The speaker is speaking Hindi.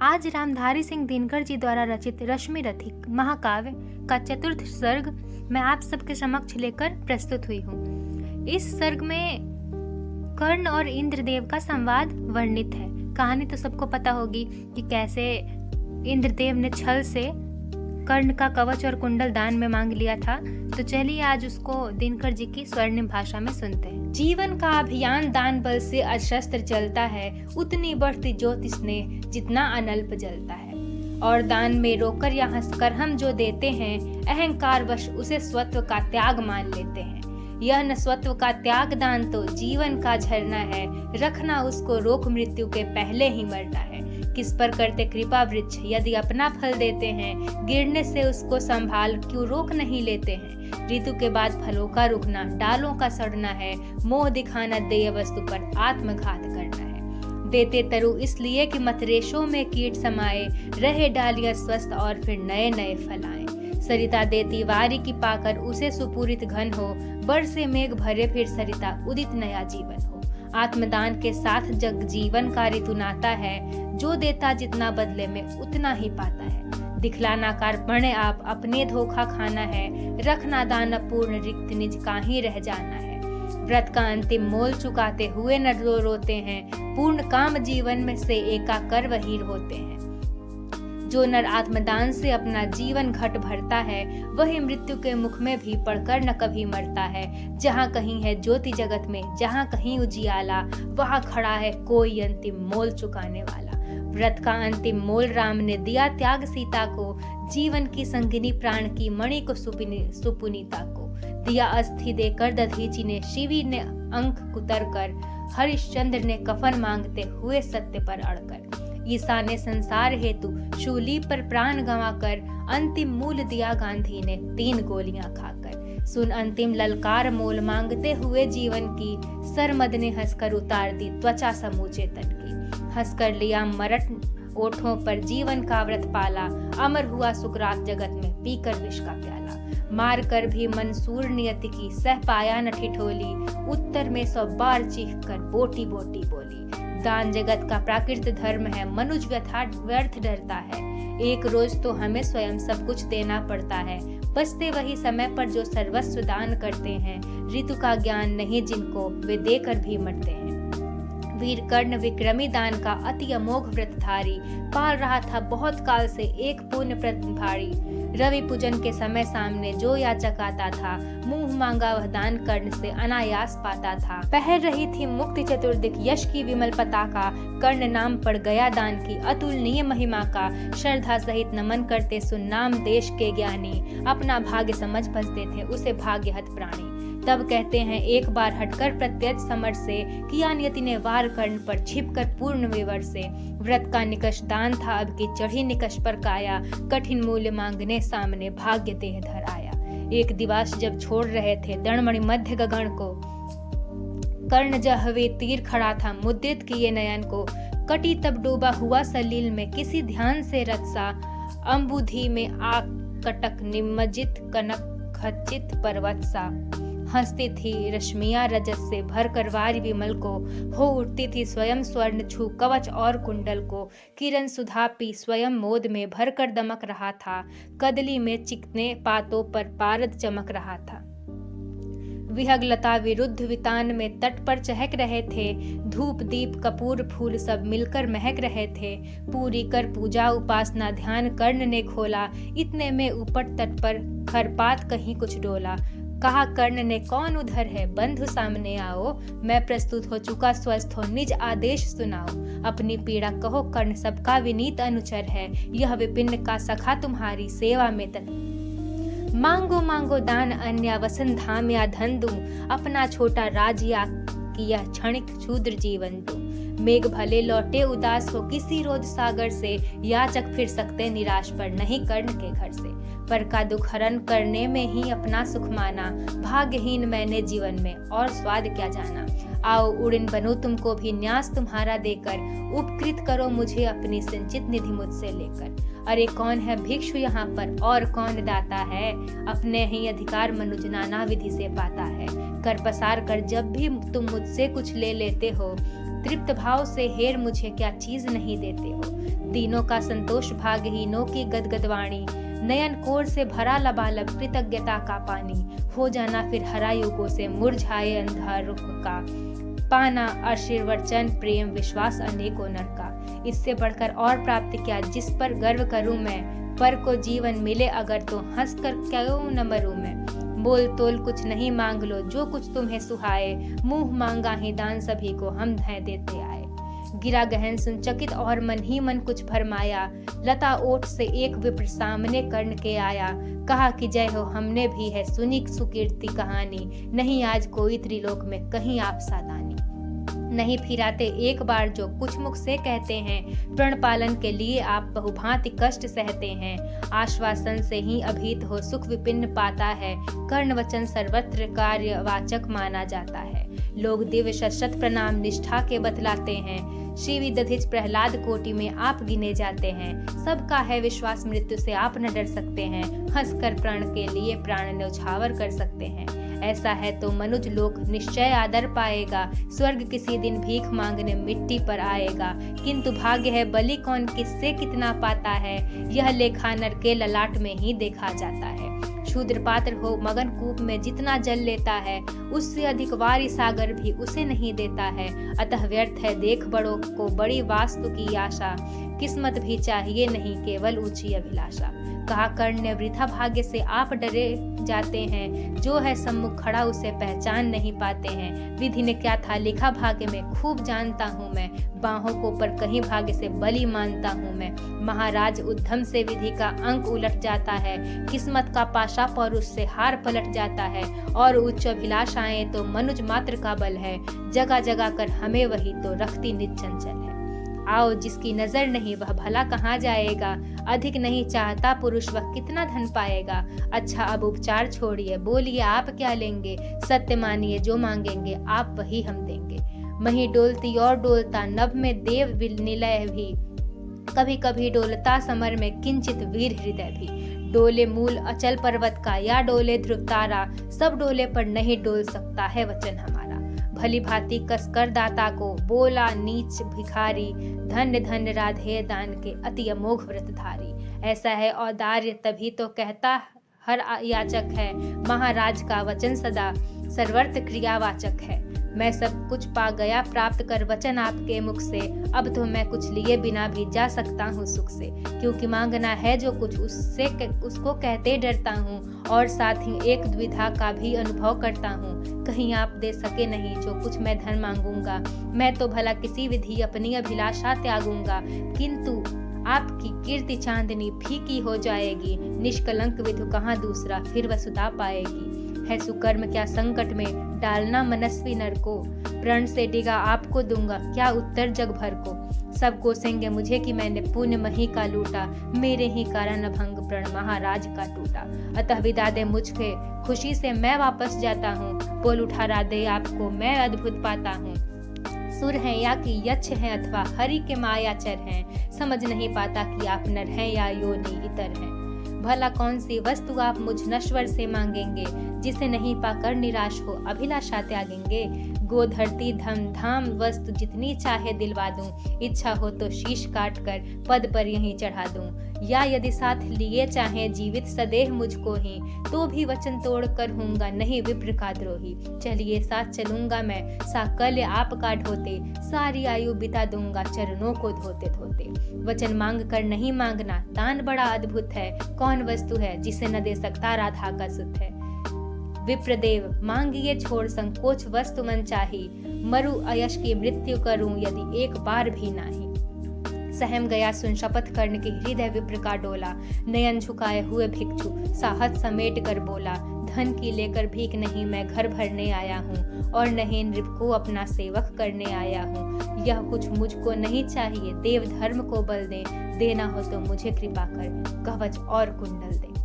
आज रामधारी सिंह दिनकर जी द्वारा रचित रश्मि रथिक महाकाव्य का चतुर्थ सर्ग मैं आप सबके समक्ष लेकर प्रस्तुत हुई हूँ। इस सर्ग में कर्ण और इंद्रदेव का संवाद वर्णित है। कहानी तो सबको पता होगी कि कैसे इंद्रदेव ने छल से कर्ण का कवच और कुंडल दान में मांग लिया था। तो चलिए आज उसको दिनकर जी की स्वर्णिम भाषा में सुनते हैं। जीवन का अभियान दान बल से अशस्त्र चलता है, उतनी बढ़ती ज्योतिष ने जितना अनल्प जलता है। और दान में रोकर या हंसकर हम जो देते हैं, अहंकार वश उसे स्वत्व का त्याग मान लेते हैं। यह न स्वत्व का त्याग दान तो जीवन का झरना है, रखना उसको रोक मृत्यु के पहले ही मरना है। किस पर करते कृपा वृक्ष यदि अपना फल देते हैं, गिरने से उसको संभाल क्यों रोक नहीं लेते हैं। ऋतु के बाद फलों का रुकना, डालों का सड़ना है, मोह दिखाना देय वस्तु पर आत्मघात करना है। देते तरु इसलिए कि मत रेशों में कीट समाये, रहे डालियां स्वस्थ और फिर नए नए फल आए। सरिता देती वारी की पाकर उसे सुपूरित घन हो, बरसे मेघ भरे फिर सरिता उदित नया जीवन हो। आत्मदान के साथ जग जीवन का ऋतु नाता है, जो देता जितना बदले में उतना ही पाता है। दिखलाना कार्पण्य आप अपने धोखा खाना है, रखना दान पूर्ण रिक्त निज का ही रह जाना है। व्रत का अंतिम मोल चुकाते हुए न रोते हैं, पूर्ण काम जीवन में से एकाकर वही होते हैं। जो नर आत्मदान से अपना जीवन घट भरता है, वही मृत्यु के मुख में भी पड़कर न कभी मरता है। जहाँ कहीं है ज्योति जगत में, जहाँ कहीं उजियाला, वहाँ खड़ा है कोई अंतिम मोल चुकाने वाला। व्रत का अंतिम मोल राम ने दिया त्याग सीता को, जीवन की संगिनी प्राण की मणि को सुपुनीता को। दिया अस्थि देकर दधीचि ने, शिवी ने अंक कुतर कर, हरिश्चंद्र ने कफन मांगते हुए सत्य पर अड़कर। ईसा ने संसार हेतु शूली पर प्राण गंवाकर, अंतिम मूल दिया गांधी ने 3 गोलियां खाकर। सुन अंतिम ललकार मोल मांगते हुए जीवन की, सरमद ने हंसकर उतार दी त्वचा समूचे तन की। हंसकर लिया मरट ओठों पर जीवन का व्रत पाला, अमर हुआ सुकरात जगत में पीकर विष का प्याला। मार कर भी मंसूर नियति की, सह पाया न ठिठोली, उत्तर में 100 बार चीख कर बोटी बोटी बोली। दान जगत का प्राकृत धर्म है, मनुज व्यर्थ डरता है। एक रोज तो हमें स्वयं सब कुछ देना पड़ता है, बचते वही समय पर जो सर्वस्व दान करते हैं। ऋतु का ज्ञान नहीं जिनको, वे देकर भी मरते हैं। वीर कर्ण विक्रमी दान का अति अमोघ व्रतधारी, पाल रहा था बहुत काल से एक पुण्य प्रतिभारी। रवि पूजन के समय सामने जो याचक आता था, मुंह मांगा वह दान कर्ण से अनायास पाता था। पहर रही थी मुक्ति चतुर्दिक यश की विमल पताका, कर्ण नाम पड़ गया दान की अतुलनीय महिमा का। श्रद्धा सहित नमन करते सुन्नाम देश के ज्ञानी, अपना भाग्य समझ बसते थे उसे भाग्यहत प्राणी। तब कहते हैं एक बार हटकर प्रत्यक्ष समर से, किया नियति ने वार कर्ण पर छिपकर पूर्ण विवर से। व्रत का निकष दान था अब की चढ़ी निकष पर काया, कठिन मूल्य मांगने सामने भाग्य देह धर आया। एक दिवस जब छोड़ रहे थे दणमणि मध्य गगन को, कर्ण जहवे तीर खड़ा था मुद्रित किए नयन को। कटी तब डूबा हुआ सलील में किसी ध्यान से रत्सा, अम्बुधि में आग कटक निमज्जित कनक खचित पर्वत सा। हंसती थी रश्मियां रजत से भर कर वारी विमल को, हो उठती थी स्वयं स्वर्ण छू कवच और कुंडल को। किरण सुधा पी स्वयं मोद में भर कर दमक रहा था, कदली में चिकने पातों पर पारद चमक रहा था। विहग लता विरुद्ध वितान में तट पर चहक रहे थे, धूप दीप कपूर फूल सब मिलकर महक रहे थे। पूरी कर पूजा उपासना ध्यान कर्ण ने खोला, इतने में ऊपर तट पर खरपात कहीं कुछ डोला। कहा कर्ण ने कौन उधर है, बंधु सामने आओ, मैं प्रस्तुत हो चुका स्वस्थ हो, निज आदेश सुनाओ। अपनी पीड़ा कहो कर्ण सबका विनीत अनुचर है, यह विपिन का सखा तुम्हारी सेवा में तत्पर। मांगो मांगो दान अन्य वसन धाम या धन दूं, अपना छोटा राज या किया क्षणिक क्षुद्र जीवन दूं। मेघ भले लौटे उदास हो किसी रोज सागर से, याचक फिर सकते निराश पर नहीं कर्ण के घर से। पर का दुख हरण करने में ही अपना सुख माना, भाग्यहीन मैंने जीवन में और स्वाद क्या जाना। आओ उड़िन बनूं तुमको भी न्यास तुम्हारा देकर, उपकृत करो मुझे अपनी संचित निधि मुझसे लेकर। अरे कौन है भिक्षु यहाँ पर और कौन दाता है, अपने ही अधिकार मनुज नाना विधि से पाता है। कर पसार कर जब भी तुम मुझसे कुछ ले लेते हो, तृप्त भाव से हेर मुझे क्या चीज नहीं देते हो। दीनों का संतोष भागहीनों की गदगद वाणी, नयन कोर से भरा लबालब कृतज्ञता का पानी। हो जाना फिर हरा युगों से मुरझाए अंधा रुख का, पाना आशीर्वचन प्रेम विश्वास अनेकों नर का। इससे बढ़कर और प्राप्त क्या जिस पर गर्व करूं मैं, पर को जीवन मिले अगर तो हंस कर क्यों न मरूं मैं। बोल तोल कुछ नहीं मांग लो जो कुछ तुम्हें सुहाए, मुंह मांगा ही दान सभी को हम हैं देते आए। गिरा गहन सुन चकित और मन ही मन कुछ भरमाया, लता ओठ से एक विप्र सामने कर्ण के आया। कहा कि जय हो हमने भी है सुनी सुकीर्ति कहानी, नहीं आज कोई त्रिलोक में कहीं आप सादानी। नहीं फिराते एक बार जो कुछ मुख से कहते हैं, प्रण पालन के लिए आप बहुभांति कष्ट सहते हैं। आश्वासन से ही अभीत हो सुख विपिन्न पाता है, कर्ण वचन सर्वत्र कार्यवाचक माना जाता है। लोग दिव्य शत प्रणाम निष्ठा के बतलाते हैं, शिवी दधिच प्रहलाद कोटि में आप गिने जाते हैं। सबका है विश्वास मृत्यु से आप न डर सकते हैं, हंसकर प्राण के लिए प्राण न्यौछावर कर सकते हैं। ऐसा है तो मनुज लोक निश्चय आदर पाएगा, स्वर्ग किसी दिन भीख मांगने मिट्टी पर आएगा। किंतु भाग्य है बलि कौन किससे कितना पाता है, यह लेखा नर के ललाट में ही देखा जाता है। शूद्र पात्र हो मगन कूप में जितना जल लेता है, उससे अधिक वारी सागर भी उसे नहीं देता है। अतः व्यर्थ है देख बड़ों को बड़ी वास्तु की आशा, किस्मत भी चाहिए नहीं केवल ऊंची अभिलाषा। कहा कर्ण ने वृथा भाग्य से आप डरे जाते हैं, जो है सम्मुख खड़ा उसे पहचान नहीं पाते हैं। विधि ने क्या था लिखा भाग्य में खूब जानता हूँ मैं, बाहों को पर कहीं भाग्य से बलि मानता हूँ मैं। महाराज उद्यम से विधि का अंक उलट जाता है, किस्मत का पाशा पर उससे हार पलट जाता है। और उच्च अभिलाषाएं तो मनुज मात्र का बल है, जगह जगह कर हमें वही तो रखती नित चंचल है। आओ जिसकी नजर नहीं वह भला कहाँ जाएगा, अधिक नहीं चाहता पुरुष वह कितना धन पाएगा। अच्छा अब उपचार छोड़िए बोलिए आप क्या लेंगे, सत्य मानिए जो मांगेंगे आप वही हम देंगे। मही डोलती और डोलता नभ में देव निलय भी, कभी कभी डोलता समर में किंचित वीर हृदय भी। डोले मूल अचल पर्वत का या डोले ध्रुव तारा, सब डोले पर नहीं डोल सकता है वचन हमारा। भली भांति कसकर दाता को बोला नीच भिखारी, धन्य धन्य राधे दान के अति अमोघ व्रतधारी। ऐसा है औदार्य तभी तो कहता हर याचक है, महाराज का वचन सदा सर्वर्थ क्रियावाचक है। मैं सब कुछ पा गया प्राप्त कर वचन आपके मुख से, अब तो मैं कुछ लिए बिना भी जा सकता हूँ सुख से। क्योंकि मांगना है जो कुछ उसको कहते डरता हूँ, और साथ ही एक द्विधा का भी अनुभव करता हूँ। कहीं आप दे सके नहीं जो कुछ मैं धन मांगूंगा, मैं तो भला किसी विधि अपनी अभिलाषा त्यागूंगा। किंतु आपकी कीर्ति चांदनी फीकी हो जाएगी, निष्कलंक विधु कहाँ दूसरा फिर वसुधा पाएगी। है सुकर्म क्या संकट में डालना मनस्वी नर को, प्रण से डिगा आपको दूंगा क्या उत्तर जग भर को। सब कोसेंगे मुझे कि मैंने पुण्य मही का लूटा, मेरे ही कारण अभंग प्रण महाराज का टूटा। अतः विदा दे मुझके खुशी से मैं वापस जाता हूँ, बोल उठा राधे आपको मैं अद्भुत पाता हूँ। सुर हैं या कि यक्ष हैं अथवा हरि के मायाचर हैं, समझ नहीं पाता कि आप नर हैं या योनि इतर हैं। भला कौन सी वस्तु आप मुझ नश्वर से मांगेंगे, जिसे नहीं पाकर निराश हो अभिलाषा त्यागेंगे। गो धरती धम धाम वस्तु जितनी चाहे दिलवा दूं, इच्छा हो तो शीश काट कर पद पर यहीं चढ़ा दूं। या यदि साथ लिए चाहे जीवित सदेह मुझको ही, तो भी वचन तोड़ कर हूँगा नहीं विप्र का द्रोही। चलिए साथ चलूंगा मैं साकल्य आपका ढोते, सारी आयु बिता दूंगा चरणों को धोते धोते। वचन मांग कर नहीं मांगना दान बड़ा अद्भुत है, कौन वस्तु है जिसे न दे सकता राधा का सुत है। विप्रदेव मांगिए छोड़ संकोच वस्तु मन चाही, मरु अयश की मृत्यु करूं यदि एक बार भी नाही। सहम गया सुन शपथ कर्ण की हृदय विप्र का डोला, नयन झुकाए हुए भिक्षु साहस समेट कर बोला। धन की लेकर भीख नहीं मैं घर भरने आया हूँ, और नहीं नृप को अपना सेवक करने आया हूँ। यह कुछ मुझको नहीं चाहिए देव धर्म को बल दे, देना हो तो मुझे कृपा कर कवच और कुंडल दे।